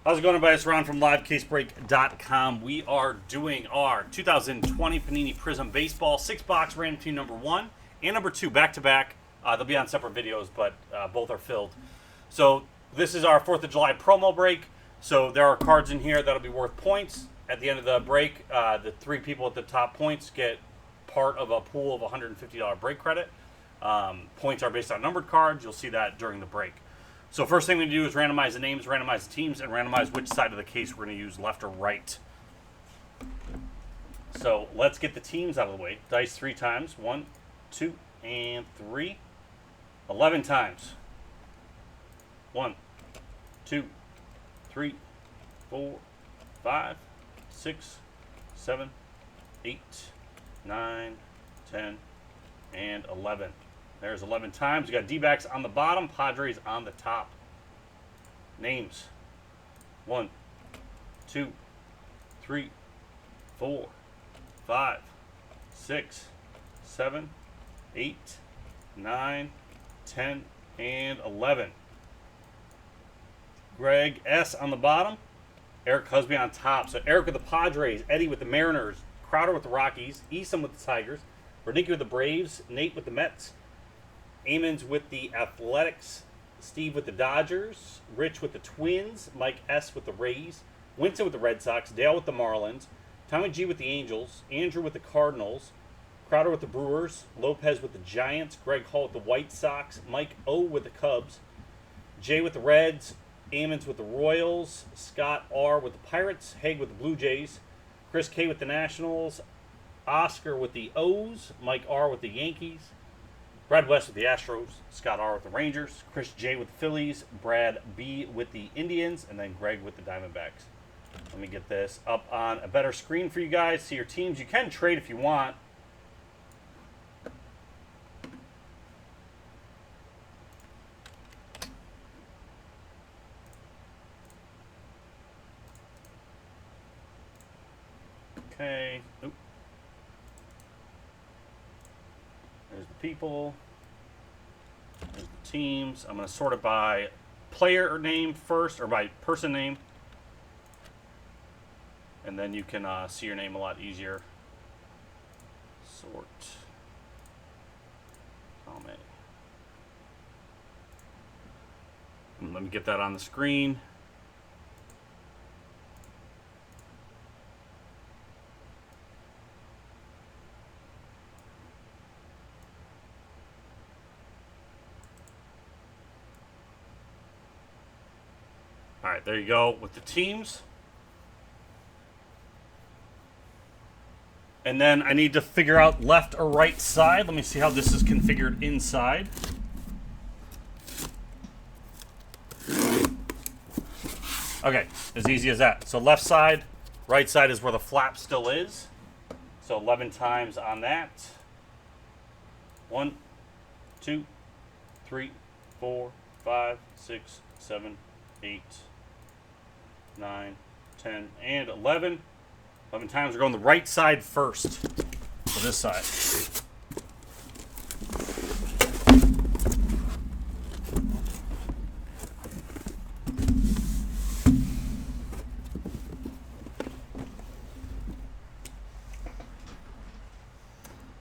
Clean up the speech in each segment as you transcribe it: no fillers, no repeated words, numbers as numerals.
How's it going, everybody? It's Ron from LiveCaseBreak.com. We are doing our 2020 Panini Prizm Baseball 6-box random team number 1 and number 2 back-to-back. They'll be on separate videos, but both are filled. So this is our 4th of July promo break. So there are cards in here that'll be worth points. At the end of the break, the 3 people at the top points get part of a pool of $150 break credit. Points are based on numbered cards. You'll see that during the break. So first thing we do is randomize the names, randomize the teams, and randomize which side of the case we're going to use, left or right. So let's get the teams out of the way. Dice 3 times. 1, 2, and 3. 11 times. 1, 2, 3, 4, 5, 6, 7, 8, 9, 10, and 11. There's 11 times. You got D-backs on the bottom, Padres on the top. Names. 1, 2, 3, 4, 5, 6, 7, 8, 9, 10, and 11. Greg S. on the bottom. Eric Husby on top. So Eric with the Padres, Eddie with the Mariners, Crowder with the Rockies, Eason with the Tigers, Bernicki with the Braves, Nate with the Mets, Amons with the Athletics, Steve with the Dodgers, Rich with the Twins, Mike S. with the Rays, Winston with the Red Sox, Dale with the Marlins, Tommy G. with the Angels, Andrew with the Cardinals, Crowder with the Brewers, Lopez with the Giants, Greg Hall with the White Sox, Mike O. with the Cubs, Jay with the Reds, Amons with the Royals, Scott R. with the Pirates, Haig with the Blue Jays, Chris K. with the Nationals, Oscar with the O's, Mike R. with the Yankees, Brad West with the Astros, Scott R. with the Rangers, Chris J. with the Phillies, Brad B. with the Indians, and then Greg with the Diamondbacks. Let me get this up on a better screen for you guys. See your teams. You can trade if you want. Okay. Oop. There's the people. There's the teams. I'm going to sort it by player name first, or by person name. And then you can see your name a lot easier. Sort. Comment. And let me get that on the screen. All right, there you go with the teams. And then I need to figure out left or right side. Let me see how this is configured inside. Okay, as easy as that. So left side, right side is where the flap still is. So 11 times on that. 1, 2, 3, 4, 5, 6, 7, 8, 9, 10, and 11. 11 times. We're going the right side first. So this side.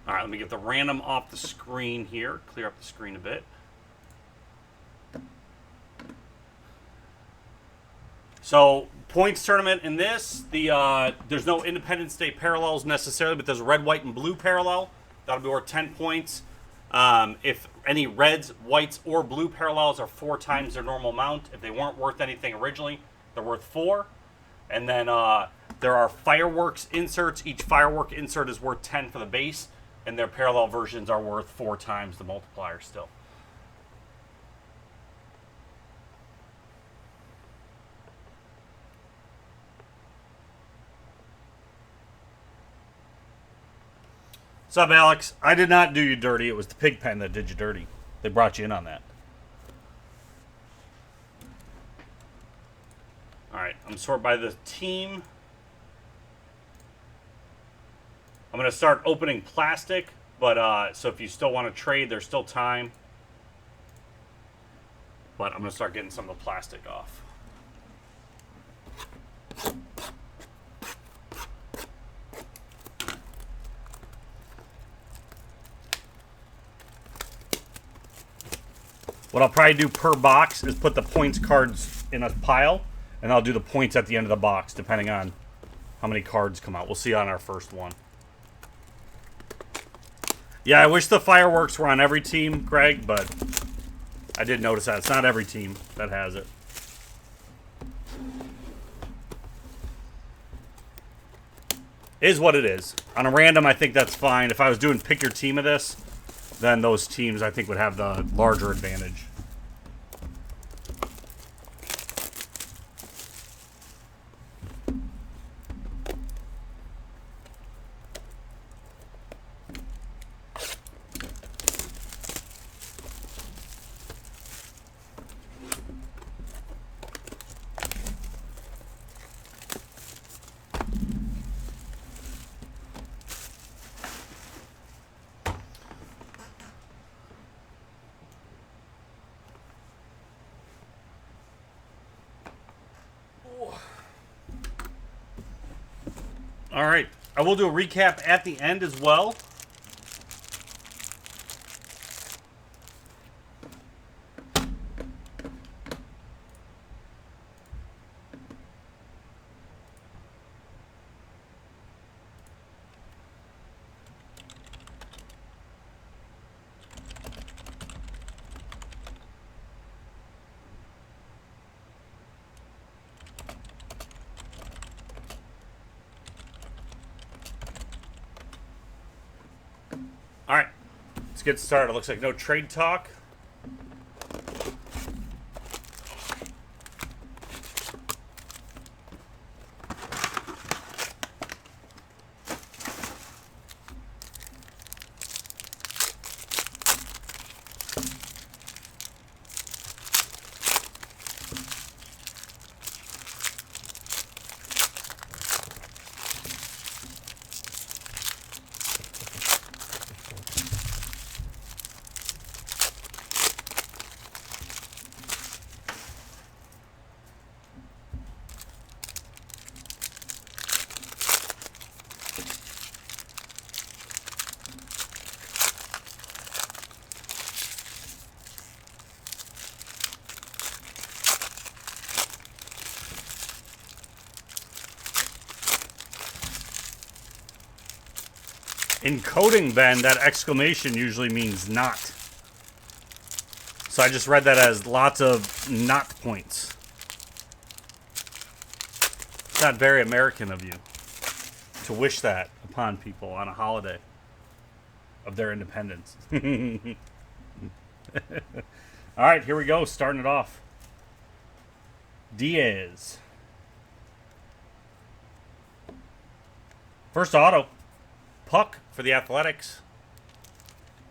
All right, let me get the random off the screen here. Clear up the screen a bit. So, points tournament in this, there's no Independence Day parallels necessarily, but there's a red, white, and blue parallel. That'll be worth 10 points. If any reds, whites, or blue parallels are 4 times their normal amount, if they weren't worth anything originally, they're worth 4. And then there are fireworks inserts. Each firework insert is worth 10 for the base, and their parallel versions are worth 4 times the multiplier still. What's up, Alex? I did not do you dirty. It was the pig pen that did you dirty. They brought you in on that. All right, I'm sorted by the team. I'm going to start opening plastic, but so if you still want to trade, there's still time. But I'm going to start getting some of the plastic off. What I'll probably do per box is put the points cards in a pile, and I'll do the points at the end of the box, depending on how many cards come out. We'll see on our first one. Yeah, I wish the fireworks were on every team, Greg, but I did notice that. It's not every team that has it. Is what it is. On a random, I think that's fine. If I was doing pick your team of this, then those teams, I think, would have the larger advantage. All right. I will do a recap at the end as well. All right, let's get started. It looks like no trade talk. In coding, Ben, that exclamation usually means not. So I just read that as lots of not points. It's not very American of you to wish that upon people on a holiday of their independence. All right, here we go. Starting it off. Diaz. First auto. Puck for the Athletics.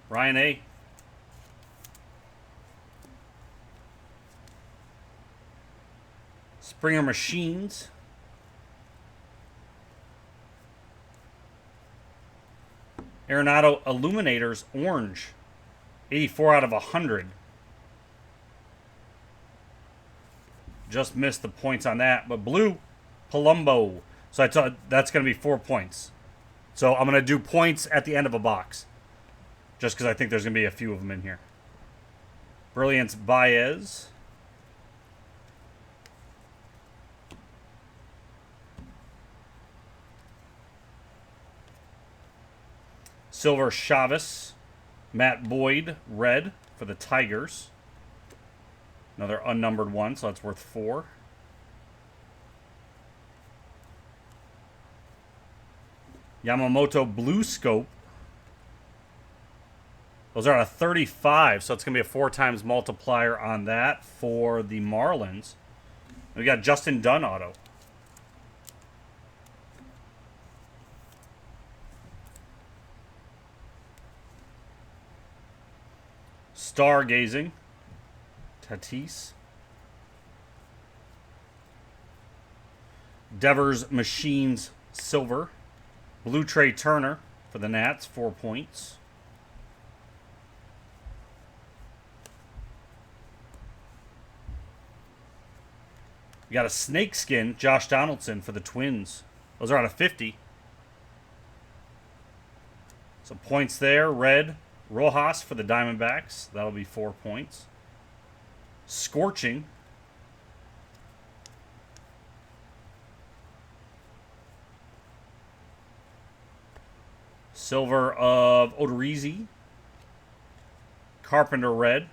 Ryan A. Springer Machines. Arenado Illuminators Orange. 84 out of 100. Just missed the points on that. But blue, Palumbo. So I thought that's going to be 4 points. So I'm going to do points at the end of a box. Just because I think there's going to be a few of them in here. Brilliance Baez. Silver Chavez. Matt Boyd, red for the Tigers. Another unnumbered one, so that's worth 4. Yamamoto Blue Scope. Those are a 35, so it's going to be a 4 times multiplier on that for the Marlins. We got Justin Dunn auto. Stargazing. Tatis. Devers Machines Silver. Blue Trey Turner for the Nats, 4 points. We got a snakeskin, Josh Donaldson for the Twins. Those are out of 50. So points there. Red Rojas for the Diamondbacks. That'll be 4 points. Scorching. Silver of Odorizzi. Carpenter red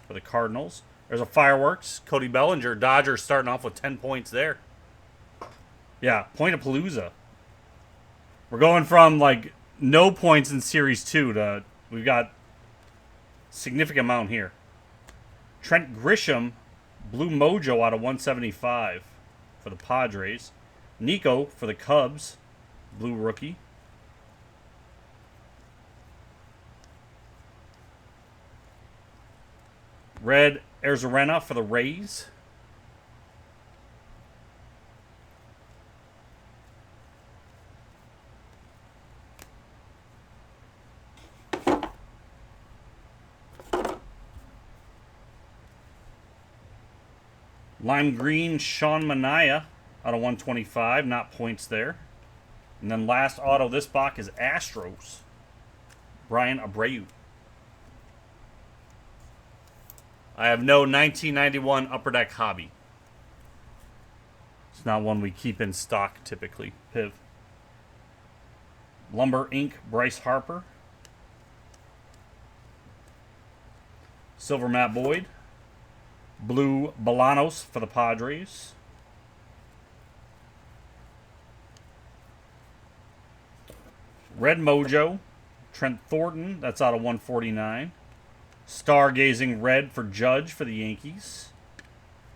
for the Cardinals. There's a Fireworks. Cody Bellinger. Dodgers starting off with 10 points there. Yeah, Point-a-Palooza. We're going from, like, no points in Series 2 to we've got significant amount here. Trent Grisham, Blue Mojo out of 175 for the Padres. Nico for the Cubs, Blue Rookie. Red Arizarena for the Rays. Lime Green, Sean Manaea out of 125. Not points there. And then last auto this box is Astros. Brian Abreu. I have no 1991 Upper Deck hobby. It's not one we keep in stock typically. Piv. Lumber Inc. Bryce Harper. Silver Matt Boyd. Blue Bolanos for the Padres. Red Mojo. Trent Thornton. That's out of 149. Stargazing red for Judge for the Yankees.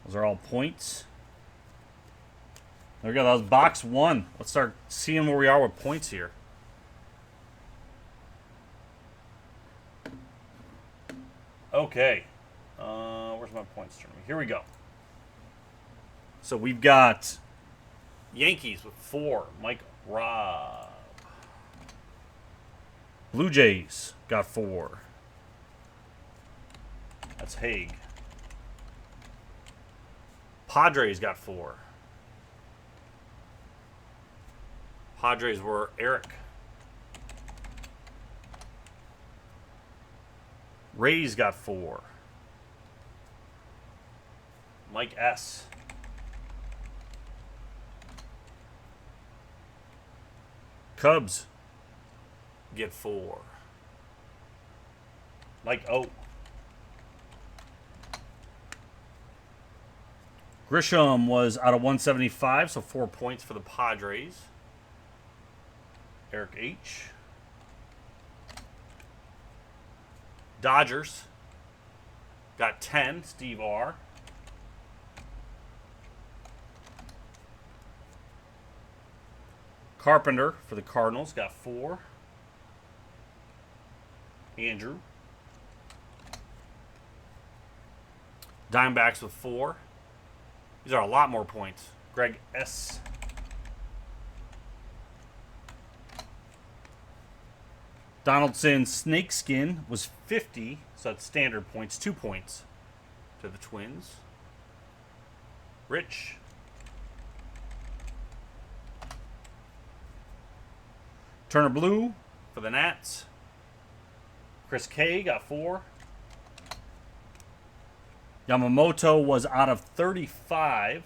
Those are all points. There we go. That was box one. Let's start seeing where we are with points here. Okay. Where's my points tournament? Here we go. So we've got Yankees with 4. Mike Robb. Blue Jays got 4. That's Haig. Padres got 4. Padres were Eric. Rays got 4. Mike S. Cubs get 4. Mike O. Grisham was out of 175, so 4 points for the Padres. Eric H. Dodgers got 10, Steve R. Carpenter for the Cardinals got 4. Andrew. Diamondbacks with 4. These are a lot more points. Greg S. Donaldson Snakeskin was 50, so that's standard points. 2 points to the Twins. Rich. Turner Blue for the Nats. Chris K got 4. Yamamoto was out of 35.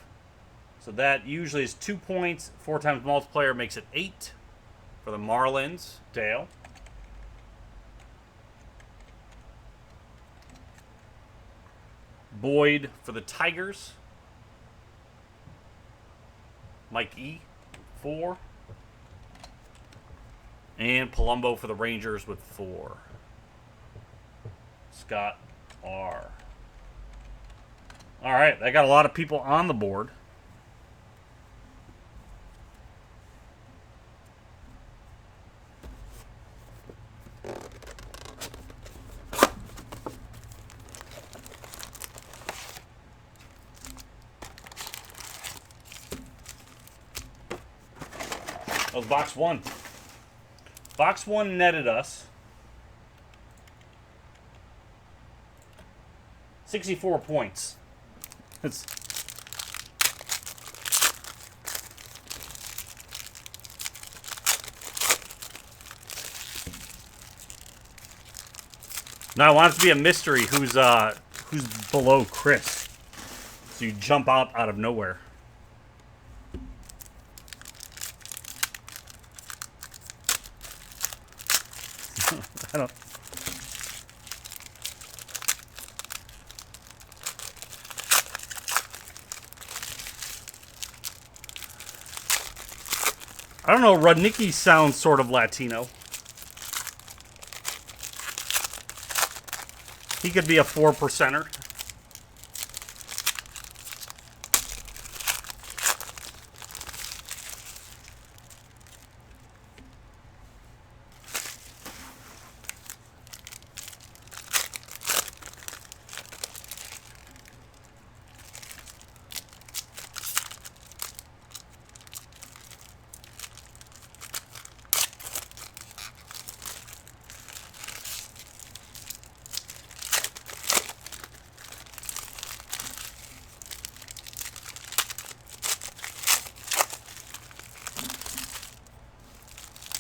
So that usually is 2 points. 4 times multiplier makes it 8 for the Marlins. Dale. Boyd for the Tigers. Mike E. 4. And Palumbo for the Rangers with 4. Scott R. All right, I got a lot of people on the board. That was box one. Box one netted us 64 points. It's now I want it to be a mystery who's Who's below Chris? So you jump out of nowhere. I don't. I don't know. Rudnicki sounds sort of Latino. He could be a 4%er.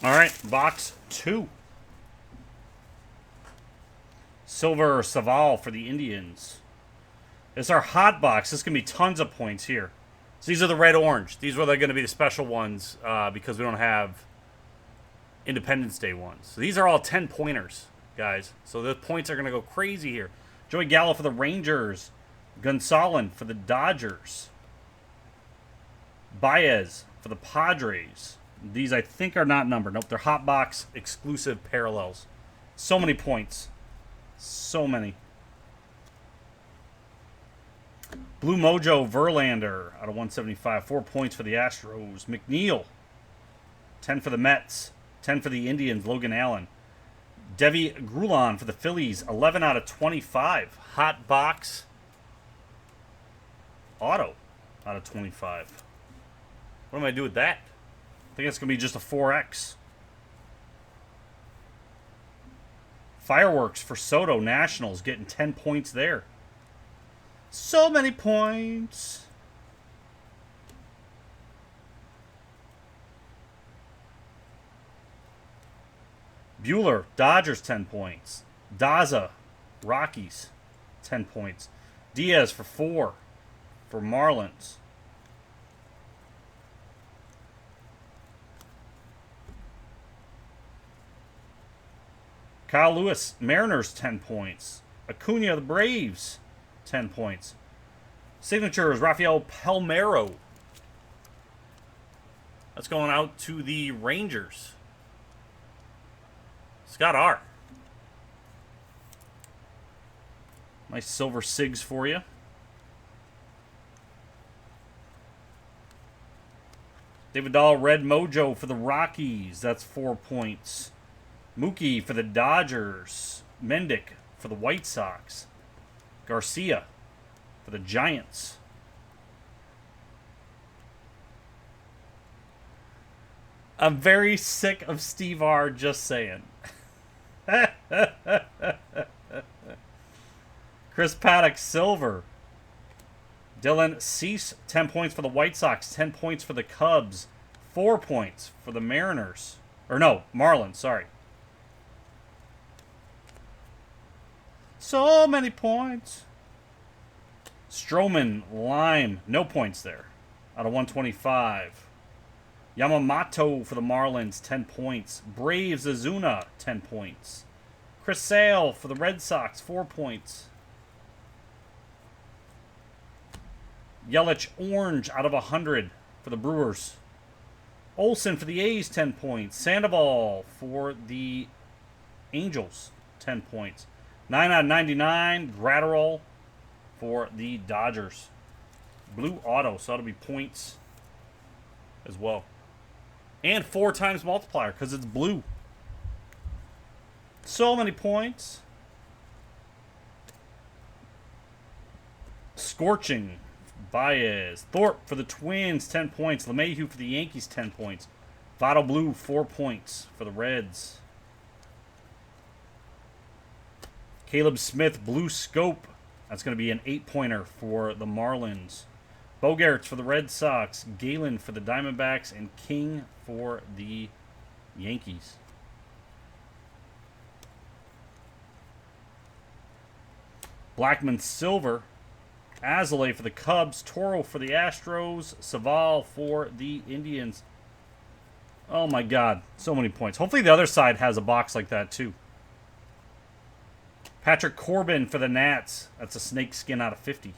All right, box 2. Silver Saval for the Indians. It's our hot box. This is going to be tons of points here. So these are the red-orange. These were going to be the special ones because we don't have Independence Day ones. So these are all 10-pointers, guys. So the points are going to go crazy here. Joey Gallo for the Rangers. Gonsolin for the Dodgers. Baez for the Padres. These, I think, are not numbered. Nope, they're hot box exclusive parallels. So many points. So many. Blue Mojo Verlander out of 175. 4 points for the Astros. McNeil. 10 for the Mets. 10 for the Indians. Logan Allen. Devi Grulon for the Phillies. 11 out of 25. Hot box auto out of 25. What am I going to do with that? I think it's going to be just a 4X. Fireworks for Soto Nationals, getting 10 points there. So many points. Bueller, Dodgers, 10 points. Daza, Rockies, 10 points. Diaz for 4 for Marlins. Kyle Lewis, Mariners, 10 points. Acuna, the Braves, 10 points. Signatures, Rafael Palmeiro. That's going out to the Rangers. Scott R. Nice silver SIGs for you. David Dahl, Red Mojo for the Rockies. That's 4 points. Mookie for the Dodgers. Mendick for the White Sox. Garcia for the Giants. I'm very sick of Steve R. just saying. Chris Paddock, silver. Dylan Cease, 10 points for the White Sox. 10 points for the Cubs. 4 points for the Mariners. Or no, Marlins, sorry. So many points. Stroman, Lime, no points there. Out of 125. Yamamoto for the Marlins, 10 points. Braves, Azuna, 10 points. Chris Sale for the Red Sox, 4 points. Yelich, orange, out of 100 for the Brewers. Olsen for the A's, 10 points. Sandoval for the Angels, 10 points. 9 out of 99, Gratterall for the Dodgers. Blue auto, so that'll be points as well. And 4 times multiplier because it's blue. So many points. Scorching, Baez. Thorpe for the Twins, 10 points. LeMahieu for the Yankees, 10 points. Votto Blue, 4 points for the Reds. Caleb Smith, Blue Scope. That's going to be an 8-pointer for the Marlins. Bogaerts for the Red Sox. Galen for the Diamondbacks. And King for the Yankees. Blackman Silver. Azalea for the Cubs. Toro for the Astros. Saval for the Indians. Oh my god. So many points. Hopefully the other side has a box like that too. Patrick Corbin for the Nats. That's a snake skin out of 50.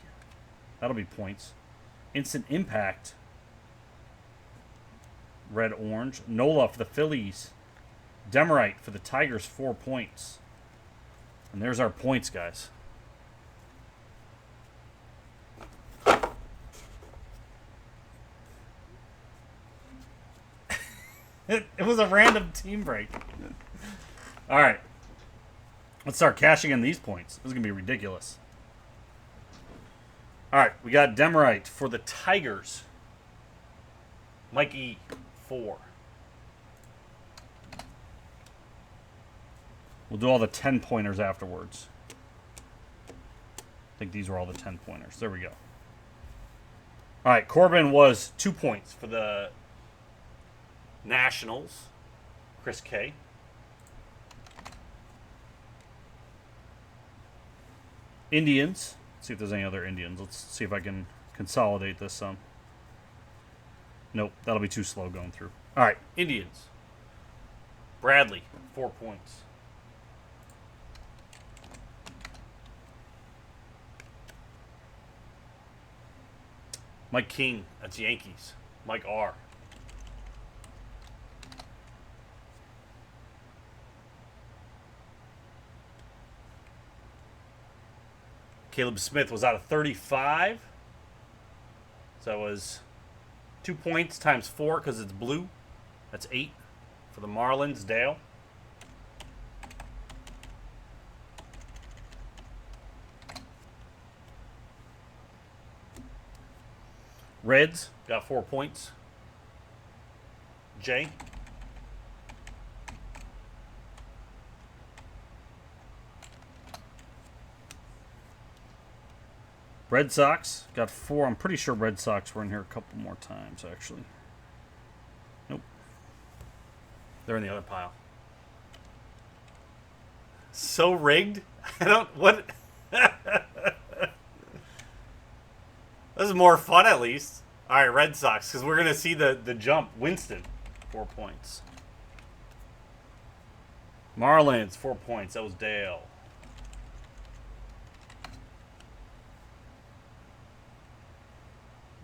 That'll be points. Instant Impact. Red Orange. Nola for the Phillies. Demerite for the Tigers. 4 points. And there's our points, guys. It was a random team break. All right. Let's start cashing in these points. This is going to be ridiculous. All right. We got Demerite for the Tigers. Mike E. 4. We'll do all the 10-pointers afterwards. I think these were all the 10-pointers. There we go. All right. Corbin was 2 points for the Nationals. Chris K. Indians. Let's see if there's any other Indians. Let's see if I can consolidate this some. Nope, that'll be too slow going through. All right, Indians. Bradley, 4 points. Mike King, that's Yankees. Mike R. Caleb Smith was out of 35. So that was 2 points times 4 because it's blue. That's 8 for the Marlins. Dale. Reds got 4 points. Jay. Red Sox got 4. I'm pretty sure Red Sox were in here a couple more times, actually. Nope. They're in the other pile. So rigged? I don't... What? This is more fun, at least. All right, Red Sox, because we're going to see the jump. Winston, 4 points. Marlins, 4 points. That was Dale.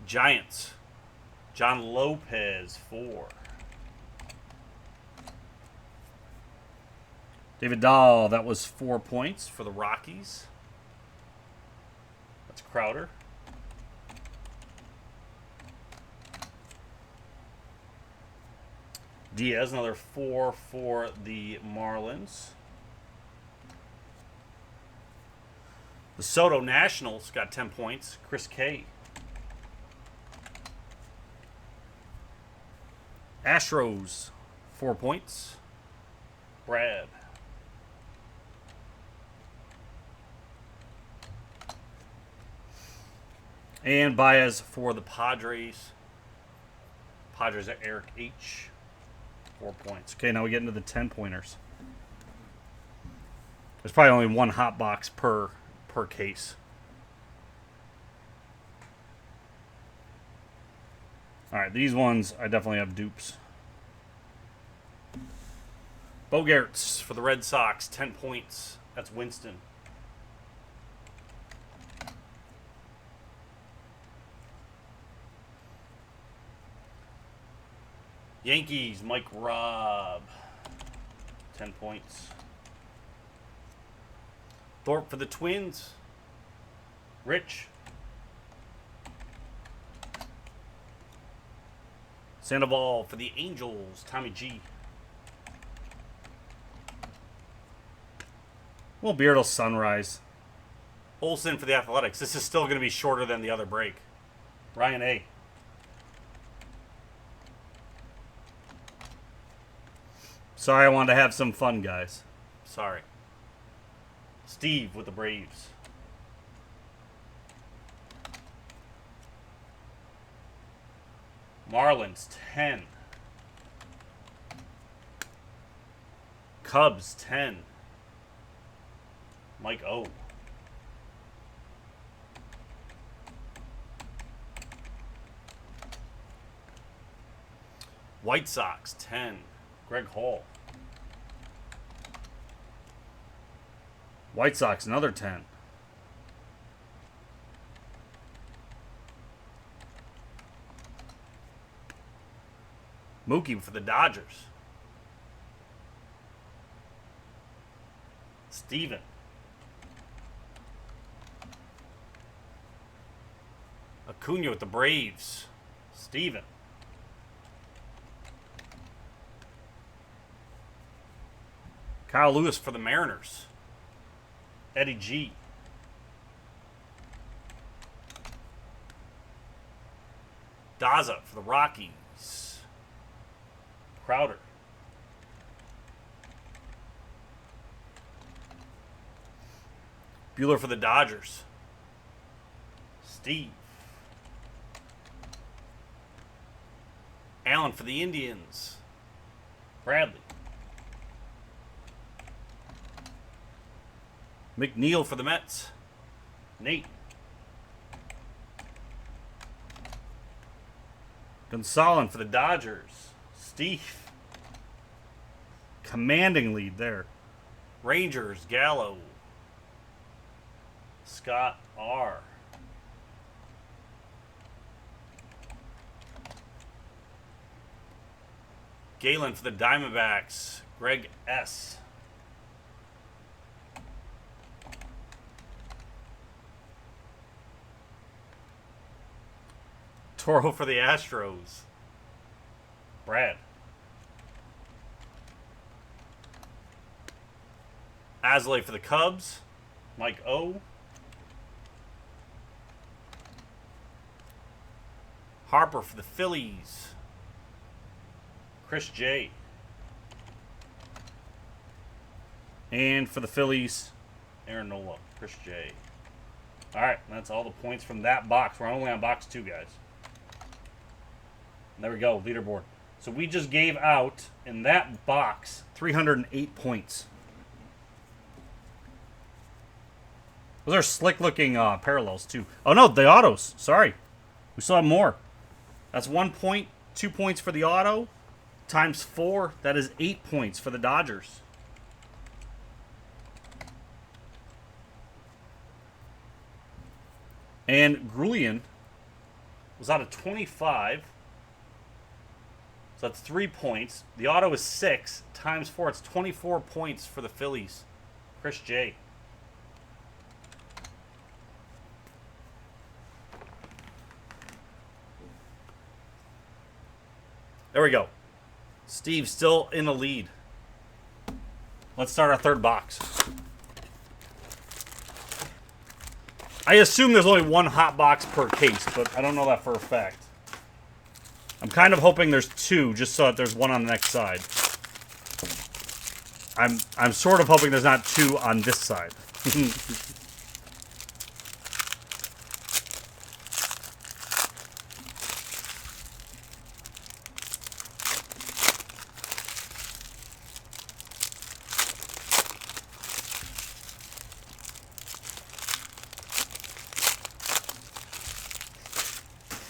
Giants. John Lopez, 4. David Dahl, that was 4 points for the Rockies. That's Crowder. Diaz, another 4 for the Marlins. The Soto Nationals got 10 points. Chris K. Astros, 4 points. Brad. And Baez for the Padres. Padres at Eric H. 4 points. Okay, now we get into the 10-pointers. There's probably only one hot box per case. All right, these ones, I definitely have dupes. Bogaerts for the Red Sox, 10 points. That's Winston. Yankees, Mike Robb, 10 points. Thorpe for the Twins, Rich. Sandoval for the Angels, Tommy G. Well, Beardle Sunrise. Olsen for the Athletics. This is still going to be shorter than the other break. Ryan A. Sorry, I wanted to have some fun, guys. Sorry. Steve with the Braves. Marlins, 10. Cubs, 10. Mike O. White Sox, 10. Greg Hall. White Sox, another 10. Mookie for the Dodgers. Steven. Acuna with the Braves. Steven. Kyle Lewis for the Mariners. Eddie G. Daza for the Rockies. Crowder. Bueller for the Dodgers. Steve. Allen for the Indians. Bradley. McNeil for the Mets. Nate. Gonsolin for the Dodgers. Steve. Commanding lead there. Rangers. Gallo. Scott R. Galen for the Diamondbacks. Greg S. Toro for the Astros. Brad. Asley for the Cubs. Mike O. Harper for the Phillies. Chris J. And for the Phillies, Aaron Nola. Chris J. Alright, that's all the points from that box. We're only on box 2, guys. There we go, leaderboard. So we just gave out, in that box, 308 points. Those are slick-looking parallels, too. Oh, no, the autos. Sorry. We still have more. That's 1 point, 2 points for the auto, times 4. That is 8 points for the Dodgers. And Grulian was out of 25. So that's 3 points. The auto is 6 times 4. It's 24 points for the Phillies. Chris J. There we go. Steve still in the lead. Let's start our third box. I assume there's only one hot box per case, but I don't know that for a fact. I'm kind of hoping there's 2, just so that there's one on the next side. I'm sort of hoping there's not 2 on this side.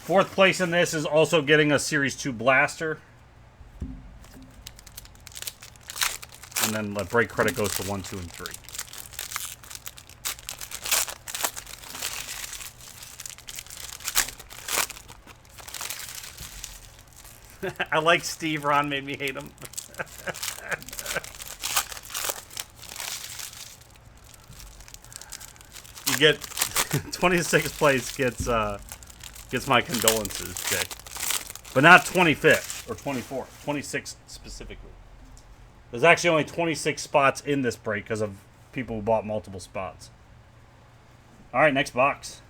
Fourth place in this is also getting a Series 2 blaster. And then the break credit goes to 1, 2, and 3. I like Steve. Ron made me hate him. You get 26th place gets my condolences, Jay. But not 25th or 24th. 26th specifically. There's actually only 26 spots in this break because of people who bought multiple spots. All right, next box.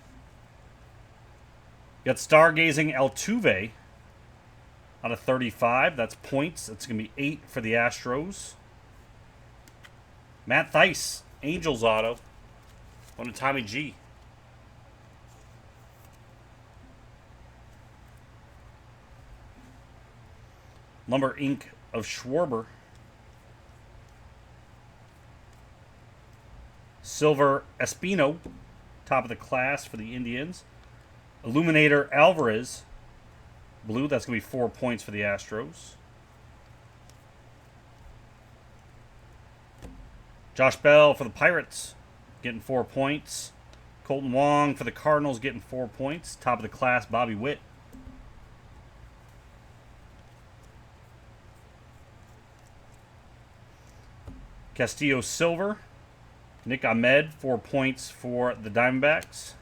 Got Stargazing Altuve out of 35. That's points. That's going to be 8 for the Astros. Matt Thaiss, Angels auto. One to Tommy G. Lumber Inc. of Schwarber. Silver Espino, top of the class for the Indians. Illuminator Alvarez. blue. That's going to be 4 points for the Astros. Josh Bell for the Pirates, getting 4 points. Colton Wong for the Cardinals, getting 4 points. Top of the class, Bobby Witt. Castillo Silver. Nick Ahmed, 4 points for the Diamondbacks.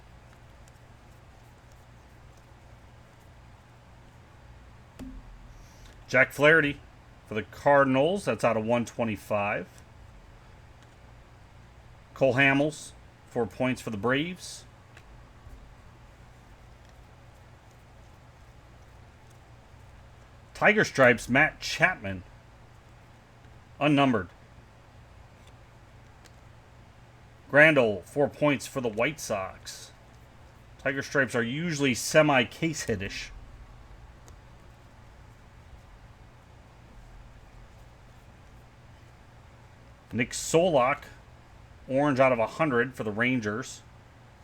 Jack Flaherty for the Cardinals. That's out of 125. Cole Hamels, 4 points for the Braves. Tiger Stripes, Matt Chapman. Unnumbered. Grandal, 4 points for the White Sox. Tiger Stripes are usually semi-case hit-ish. Nick Solak, orange out of 100 for the Rangers.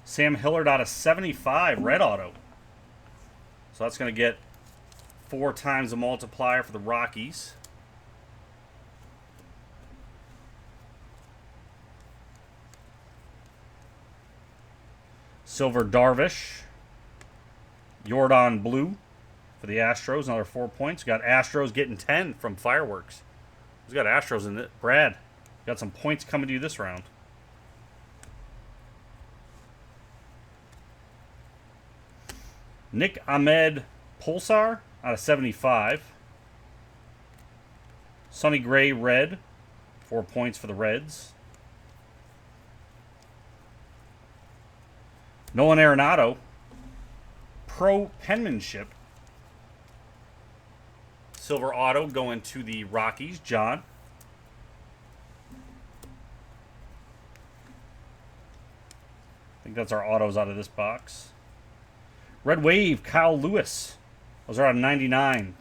Sam Hillard out of 75, red auto. So that's going to get 4 times the multiplier for the Rockies. Silver Darvish. Jordan Blue for the Astros, another 4 points. We got Astros getting 10 from Fireworks. Who's got Astros in it? Brad, got some points coming to you this round. Nick Ahmed Pulsar out of 75. Sonny Gray red, 4 points for the Reds. Nolan Arenado, pro penmanship. Silver auto going to the Rockies. John. I think that's our autos out of this box. Red Wave, Kyle Lewis. Those are out of 99.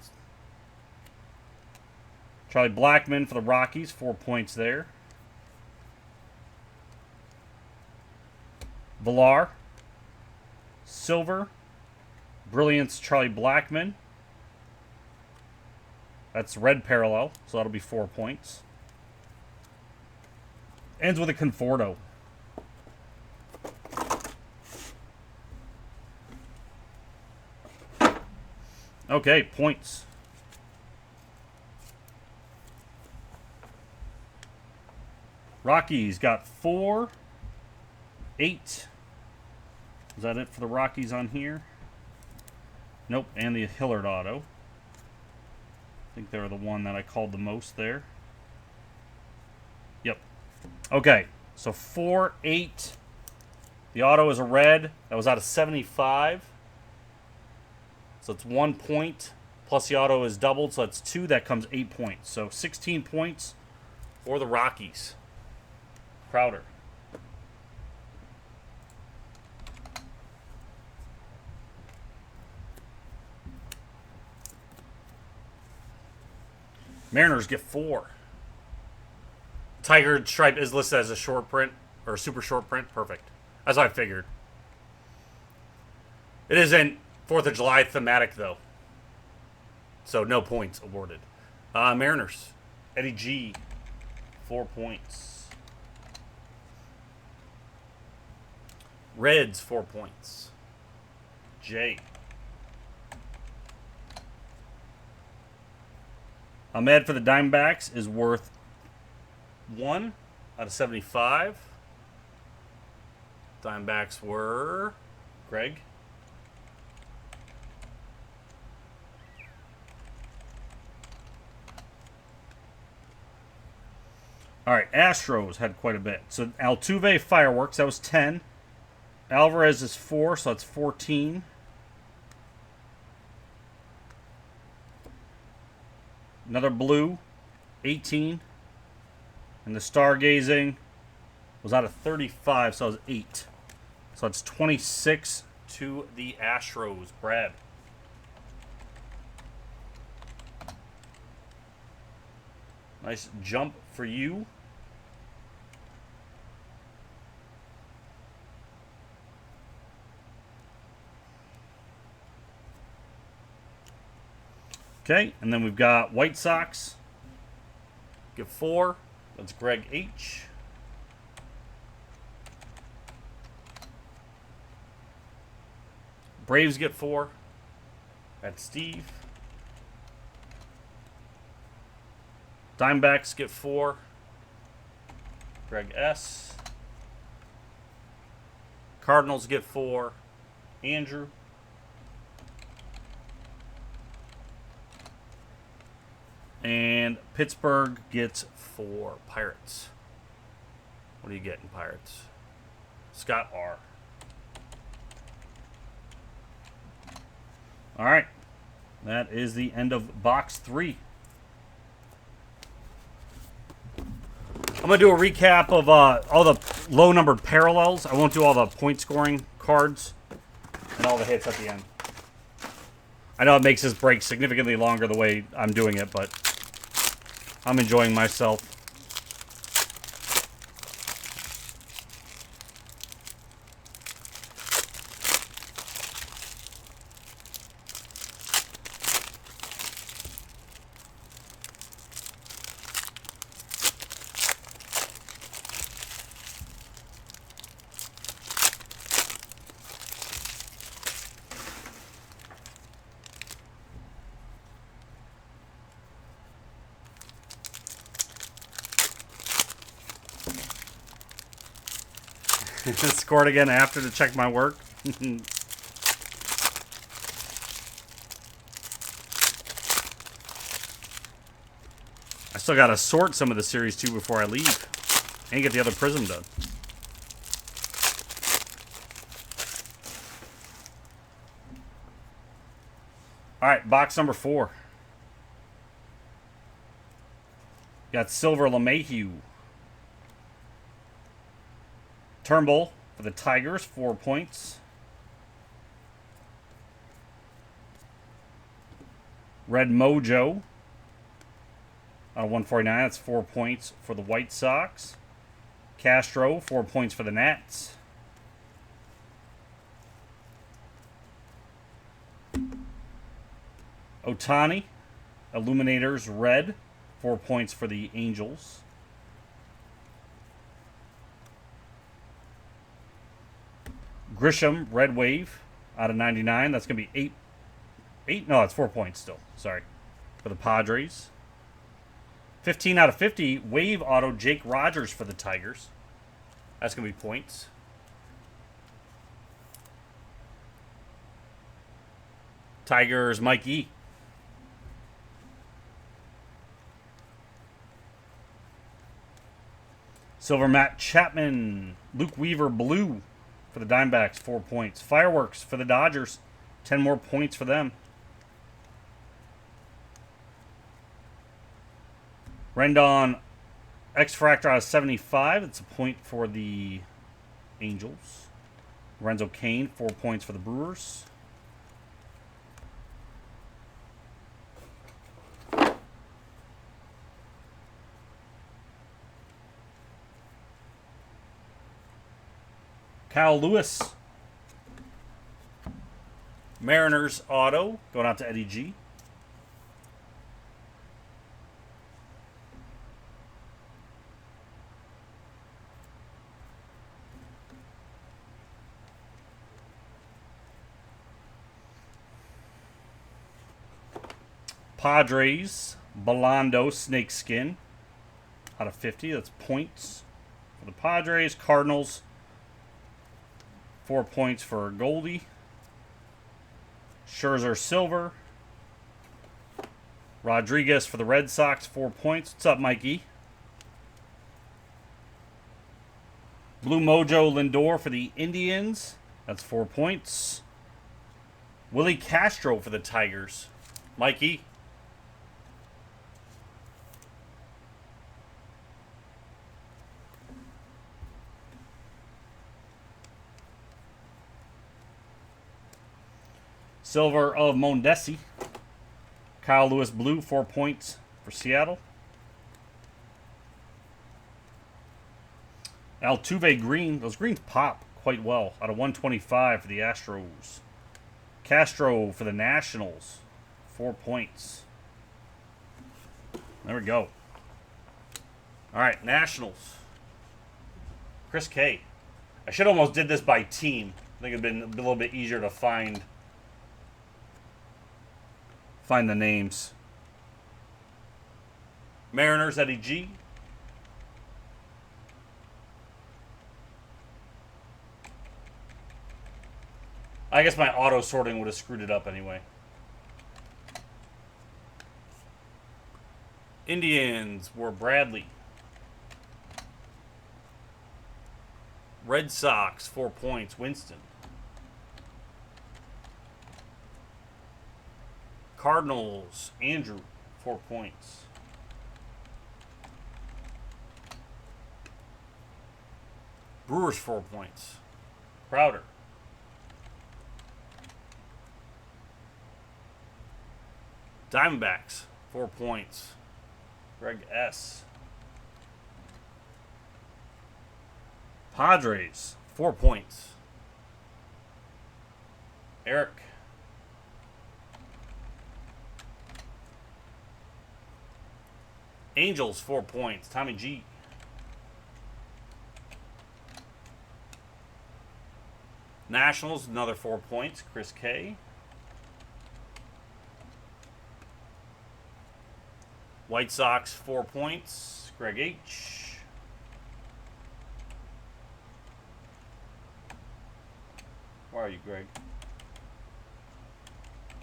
Charlie Blackmon for the Rockies, 4 points there. Villar. Silver. Brilliance, Charlie Blackmon. That's red parallel, so that'll be 4 points. Ends with a Conforto. Okay, points. Rockies got 4, 8. Is that it for the Rockies on here? Nope, and the Hillard auto. I think they were the one that I called the most there. Yep. Okay, so 4, 8. The auto is a red. That was out of 75. So it's 1 point. Plus the auto is doubled, so that's 2. That comes 8 points. So 16 points for the Rockies. Crowder. Mariners get 4. Tiger Stripe is listed as a short print, or super short print. Perfect. As I figured. It isn't 4th of July thematic, though. So no points awarded. Mariners. Eddie G. 4 points. Reds, 4 points. Jay. Ahmed for the Diamondbacks is worth 1 out of 75. Diamondbacks were Greg. All right, Astros had quite a bit. So Altuve Fireworks, that was 10. Alvarez is 4, so that's 14. Another blue, 18. And the Stargazing was out of 35, so it was 8. So it's 26 to the Astros. Brad. Nice jump for you. Okay, and then we've got White Sox. Get 4. That's Greg H. Braves get 4. That's Steve. Diamondbacks get 4. Greg S. Cardinals get 4. Andrew. And Pittsburgh gets 4. Pirates. What are you getting, Pirates? Scott R. All right. That is the end of box 3. I'm going to do a recap of all the low-numbered parallels. I won't do all the point-scoring cards and all the hits at the end. I know it makes this break significantly longer the way I'm doing it, but I'm enjoying myself. Scored again after to check my work. I still got to sort some of the series too before I leave and get the other Prizm done. All right, box number 4. Got Silver LeMahieu. Turnbull for the Tigers, 4 points. Red Mojo out of 149. That's 4 points for the White Sox. Castro, 4 points for the Nats. Otani, Illuminators Red, 4 points for the Angels. Grisham, Red Wave, out of 99. That's going to be 8. No, it's 4 points still. Sorry. For the Padres. 15 out of 50. Wave Auto, Jake Rogers for the Tigers. That's going to be points. Tigers, Mike E. Silver Matt Chapman, Luke Weaver Blue for the Diamondbacks, 4 points. Fireworks for the Dodgers, 10 more points for them. Rendon X-Fractor out of 75. It's a point for the Angels. Lorenzo Cain, 4 points for the Brewers. Kyle Lewis. Mariners auto going out to Eddie G. Padres, Belando Snakeskin out of 50. That's points for the Padres. Cardinals, 4 points for Goldie. Scherzer Silver. Rodriguez for the Red Sox, 4 points. What's up, Mikey? Blue Mojo Lindor for the Indians. That's 4 points. Willie Castro for the Tigers. Mikey. Silver of Mondesi. Kyle Lewis Blue, 4 points for Seattle. Altuve Green. Those greens pop quite well. Out of 125 for the Astros. Castro for the Nationals, 4 points. There we go. All right, Nationals. Chris K. I should almost did this by team. I think it'd been a little bit easier to find the names. Mariners, Eddie G. I guess my auto sorting would have screwed it up anyway. Indians were Bradley. Red Sox, 4 points, Winston. Cardinals, Andrew, 4 points. Brewers, 4 points. Crowder. Diamondbacks, 4 points. Greg S. Padres, 4 points. Eric. Angels, 4 points. Tommy G. Nationals, another 4 points. Chris K. White Sox, 4 points. Greg H. Where are you, Greg?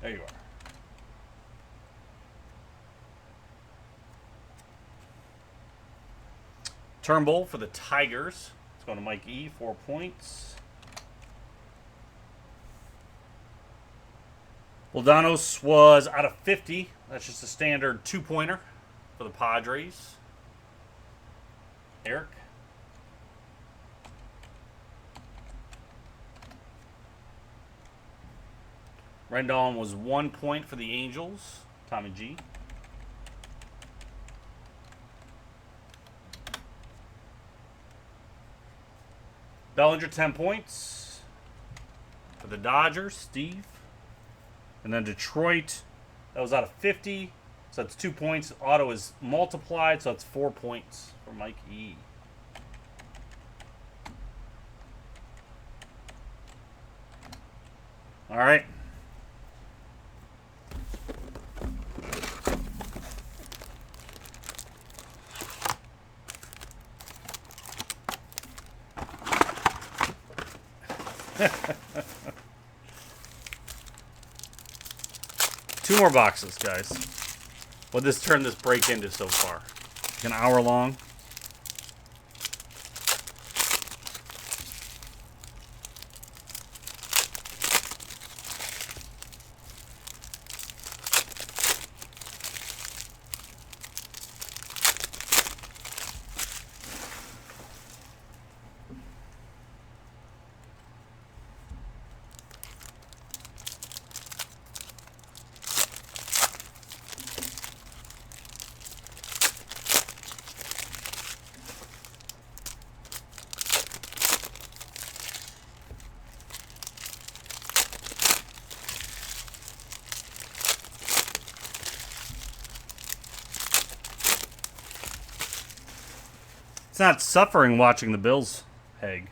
There you are. Turnbull for the Tigers. It's going to Mike E, 4 points. Boldanos was out of 50. That's just a standard 2-pointer for the Padres. Eric. Rendon was 1 point for the Angels. Tommy G. Bellinger, 10 points for the Dodgers. Steve. And then Detroit, that was out of 50. So that's 2 points. Auto is multiplied, so that's 4 points for Mike E. All right. Two more boxes, guys. What this turned this break into so far? Like an hour long. It's not suffering watching the Bills, Haig.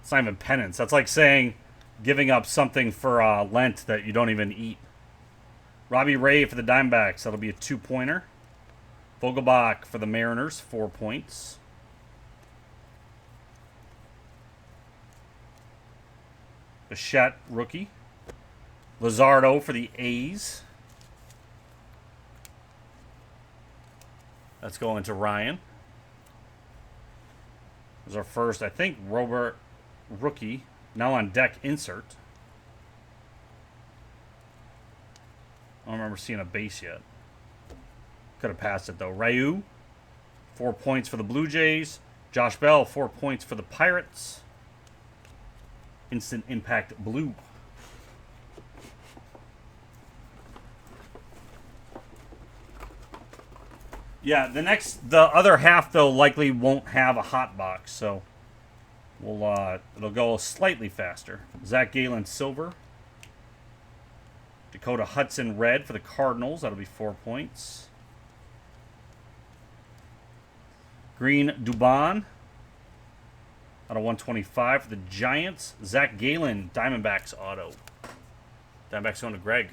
It's not even penance. That's like saying giving up something for Lent that you don't even eat. Robbie Ray for the Diamondbacks. That'll be a 2-pointer. Vogelbach for the Mariners. 4 points. Bichette, rookie. Luzardo for the A's. That's going to Ryan. This is our first, I think, Robert rookie. Now on deck insert. I don't remember seeing a base yet. Could have passed it, though. Ryu, 4 points for the Blue Jays. Josh Bell, 4 points for the Pirates. Instant Impact Blue. Yeah, the other half though likely won't have a hot box, so it'll go slightly faster. Zach Gallen silver. Dakota Hudson red for the Cardinals. That'll be 4 points. Green Dubon out of 125 for the Giants. Zach Galen, Diamondbacks auto. Diamondbacks going to Greg.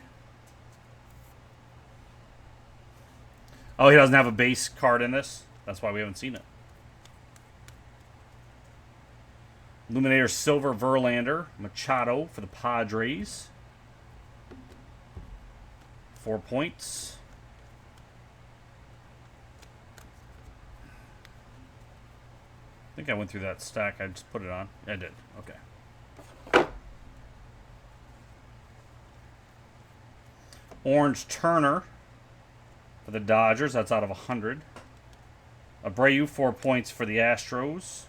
Oh, he doesn't have a base card in this. That's why we haven't seen it. Illuminator Silver Verlander. Machado for the Padres. 4 points. I think I went through that stack. I just put it on. I did. Okay. Orange Turner for the Dodgers. That's out of 100. Abreu, 4 points for the Astros.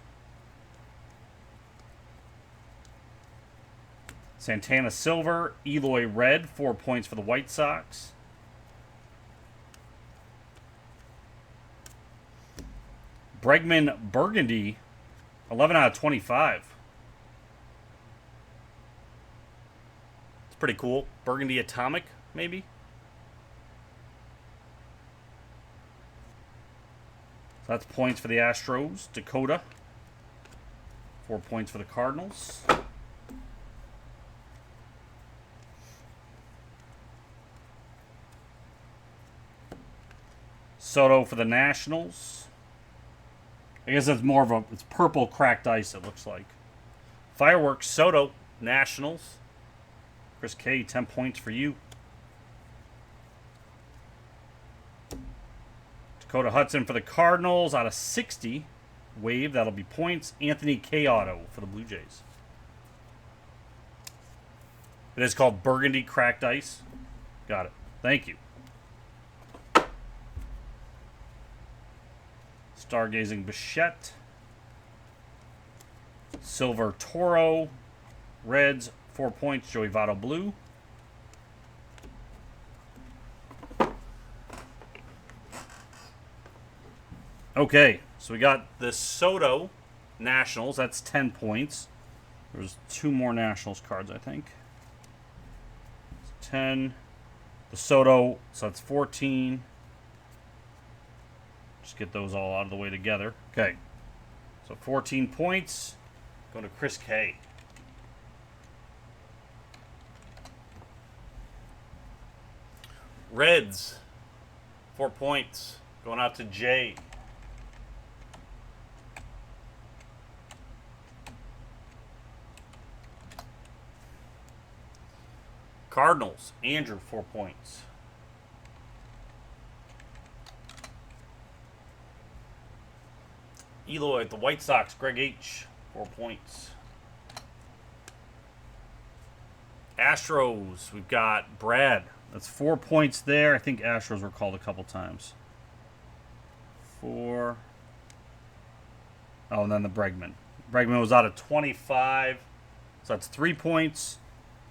Santana Silver. Eloy Red, 4 points for the White Sox. Bregman Burgundy, 11 out of 25. It's pretty cool. Burgundy Atomic, maybe? So that's points for the Astros. Dakota, 4 points for the Cardinals. Soto for the Nationals. I guess that's more of a, it's purple cracked ice, it looks like. Fireworks, Soto, Nationals. Chris K, 10 points for you. Dakota Hudson for the Cardinals, out of 60. Wave, that'll be points. Anthony K auto for the Blue Jays. It is called Burgundy Cracked Ice. Got it. Thank you. Stargazing Bichette. Silver Toro. Reds, 4 points. Joey Votto Blue. Okay, so we got the Soto Nationals. That's 10 points. There's 2 more Nationals cards, I think. 10. The Soto, so that's 14. Just get those all out of the way together. Okay. So 14 points. Going to Chris K. Reds. 4 points. Going out to Jay. Cardinals. Andrew, 4 points. Eloy, the White Sox, Greg H, 4 points. Astros, we've got Brad. That's 4 points there. I think Astros were called a couple times. 4. Oh, and then the Bregman. Bregman was out of 25. So that's 3 points.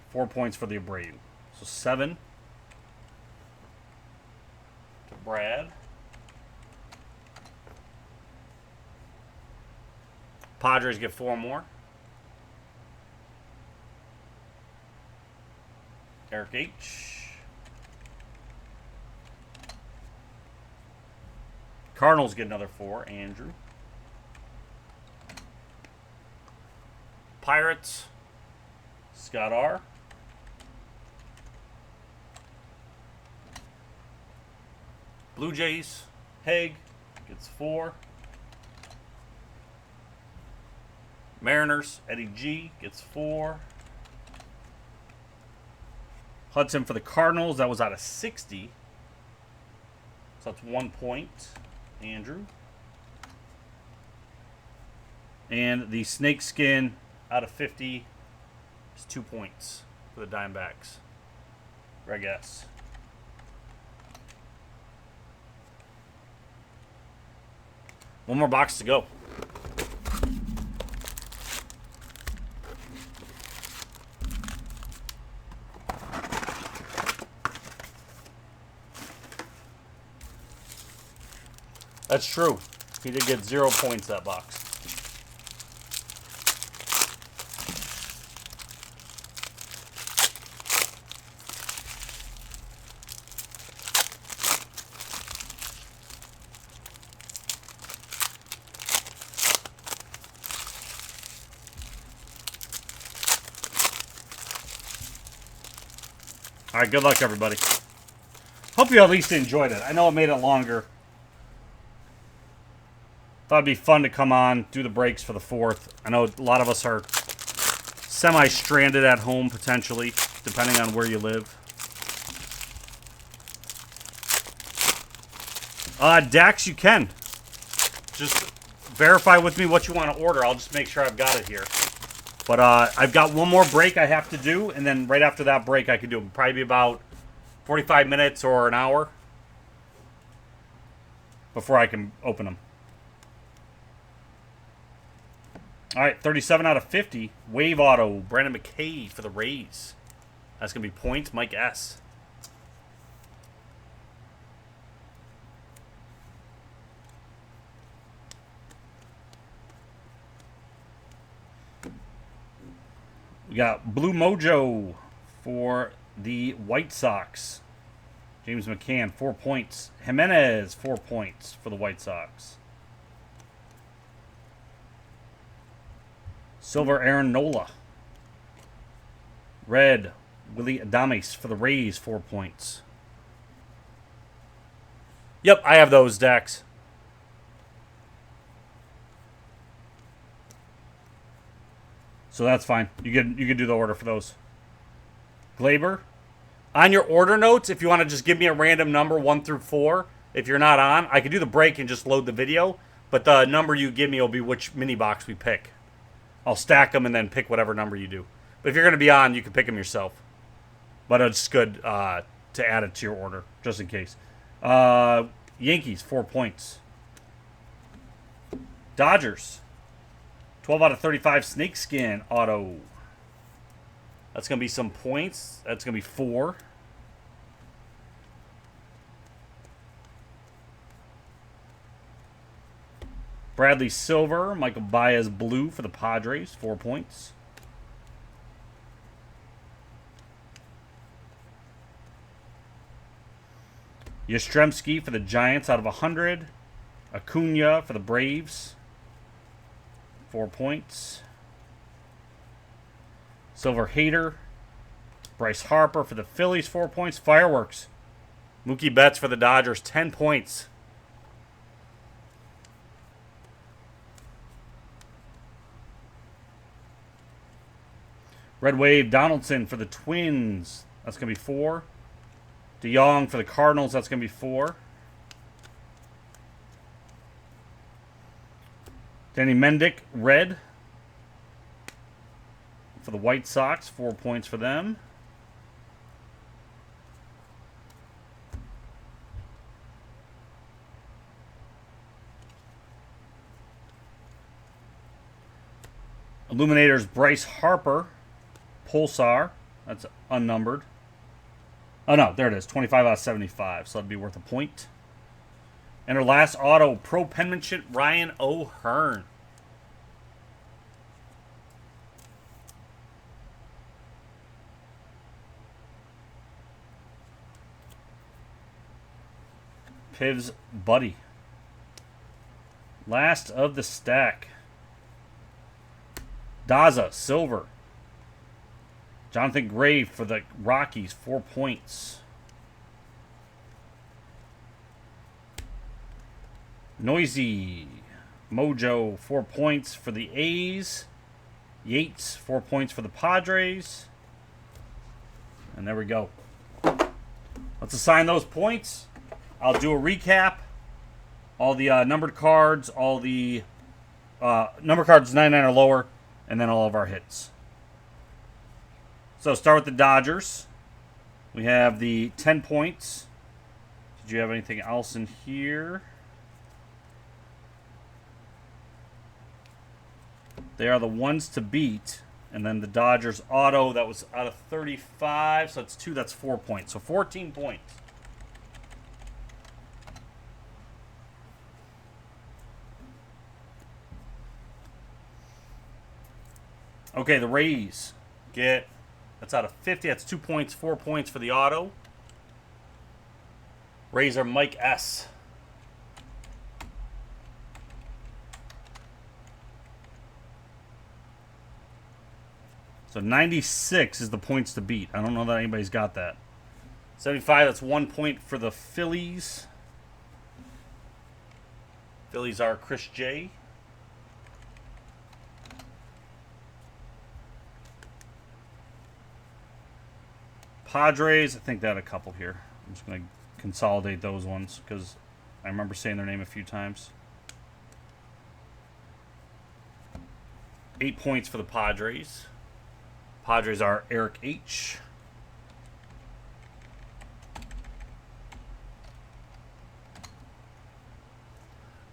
4 points for the Abreu. So 7 to Brad. Padres get 4 more. Eric H. Cardinals get another 4. Andrew. Pirates. Scott R. Blue Jays. Haig gets 4. Mariners, Eddie G gets 4. Hudson for the Cardinals, that was out of 60. So that's 1 point. Andrew. And the Snakeskin out of 50 is 2 points for the Diamondbacks. Greg S. One more box to go. That's true. He did get 0 points that box. right, good luck, everybody. Hope you at least enjoyed it. I know it made it longer. Thought it'd be fun to come on, do the breaks for the 4th. I know a lot of us are semi-stranded at home, potentially, depending on where you live. Dax, you can. Just verify with me what you want to order. I'll just make sure I've got it here. But I've got one more break I have to do, and then right after that break I can do it. Probably be about 45 minutes or an hour before I can open them. All right, 37 out of 50. Wave auto, Brandon McKay for the Rays. That's going to be points, Mike S. We got Blue Mojo for the White Sox. James McCann, 4 points. Jimenez, 4 points for the White Sox. Silver, Aaron Nola. Red, Willie Adames for the Rays, 4 points. Yep, I have those, Dax. So that's fine. You can do the order for those. Glaber. On your order notes, if you want to just give me a random number, 1 through 4, if you're not on, I can do the break and just load the video. But the number you give me will be which mini box we pick. I'll stack them and then pick whatever number you do. But if you're going to be on, you can pick them yourself. But it's good to add it to your order, just in case. Yankees, 4 points. Dodgers. 12 out of 35 snakeskin auto. That's going to be some points. That's going to be 4. Bradley Silver, Michael Baez blue for the Padres, 4 points. Yastrzemski for the Giants out of 100. Acuna for the Braves, 4 points. Silver Hater. Bryce Harper for the Phillies, 4 points. Fireworks. Mookie Betts for the Dodgers, 10 points. Red Wave Donaldson for the Twins. That's going to be 4. DeYoung for the Cardinals. That's going to be 4. Danny Mendick, red. For the White Sox, 4 points for them. Illuminators, Bryce Harper. Pulsar. That's unnumbered. Oh, no. There it is. 25 out of 75. So that'd be worth a point. And our last auto, Pro Penmanship, Ryan O'Hearn. Piv's Buddy. Last of the stack. Daza, silver. Jonathan Gray for the Rockies, 4 points. Noisy Mojo, 4 points for the A's. Yates, 4 points for the Padres. And there we go. Let's assign those points. I'll do a recap. All the numbered cards, all the number cards 99 or lower, and then all of our hits. So start with the Dodgers. We have the 10 points. Did you have anything else in here? They are the ones to beat. And then the Dodgers auto, that was out of 35. So that's 2, that's 4 points. So 14 points. Okay, the Rays get, that's out of 50. That's 2 points, 4 points for the auto. Rays are Mike S. So 96 is the points to beat. I don't know that anybody's got that. 75, that's 1 point for the Phillies. Phillies are Chris J. Padres, I think they had a couple here. I'm just going to consolidate those ones because I remember saying their name a few times. 8 points for the Padres. Padres are Eric H.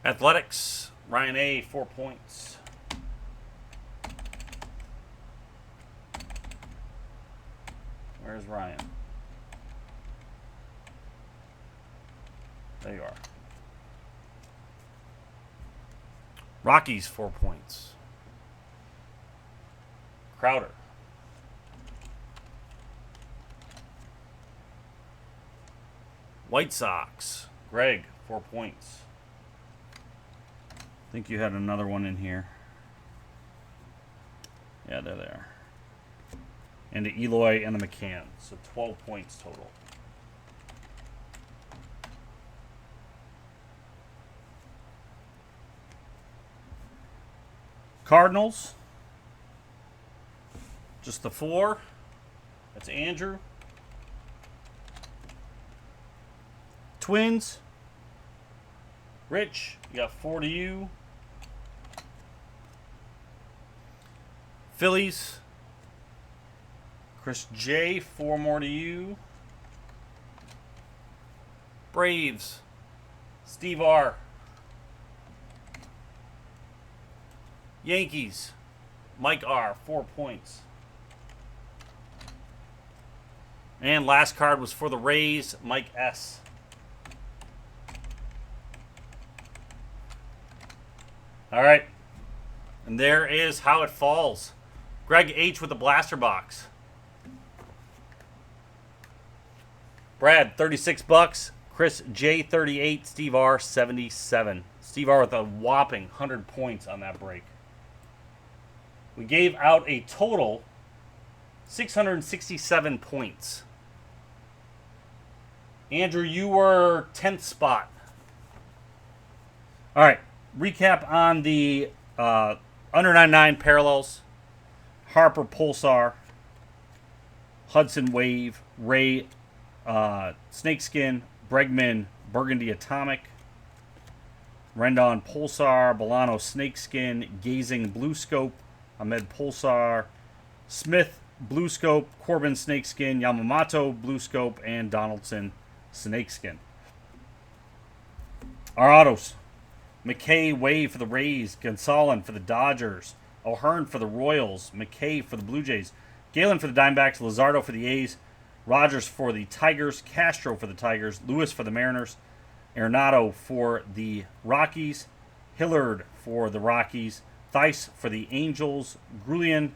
Athletics, Ryan A, 4 points. Where's Ryan? There you are. Rockies, 4 points. Crowder. White Sox, Greg, 4 points. I think you had another one in here. Yeah, they're there. And the Eloy and the McCann. So 12 points total. Cardinals. Just the 4. That's Andrew. Twins. Rich, you got 4 to you. Phillies. Chris J, 4 more to you. Braves. Steve R. Yankees. Mike R, 4 points. And last card was for the Rays, Mike S. All right. And there is how it falls. Greg H with the blaster box. Brad, 36 bucks. Chris J, 38. Steve R, 77. Steve R with a whopping 100 points on that break. We gave out a total 667 points. Andrew, you were 10th spot. All right. Recap on the under 99 parallels. Harper Pulsar. Hudson Wave. Ray Snakeskin. Bregman Burgundy Atomic. Rendon Pulsar. Bolano Snakeskin. Gazing Blue Scope. Ahmed Pulsar. Smith Blue Scope. Corbin Snakeskin. Yamamoto Blue Scope. And Donaldson Snakeskin. Our autos. McKay Wave for the Rays. Gonsolin for the Dodgers. O'Hearn for the Royals. McKay for the Blue Jays. Galen for the Diamondbacks. Luzardo for the A's. Rogers for the Tigers. Castro for the Tigers. Lewis for the Mariners. Arenado for the Rockies. Hillard for the Rockies. Thice for the Angels. Grulian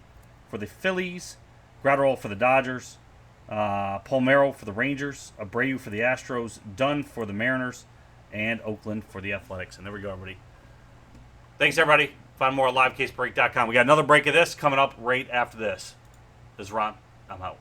for the Phillies. Gratterall for the Dodgers. Palmero for the Rangers. Abreu for the Astros. Dunn for the Mariners. And Oakland for the Athletics. And there we go, everybody. Thanks, everybody. Find more at livecasebreak.com. We got another break of this coming up right after this. This is Ron. I'm out.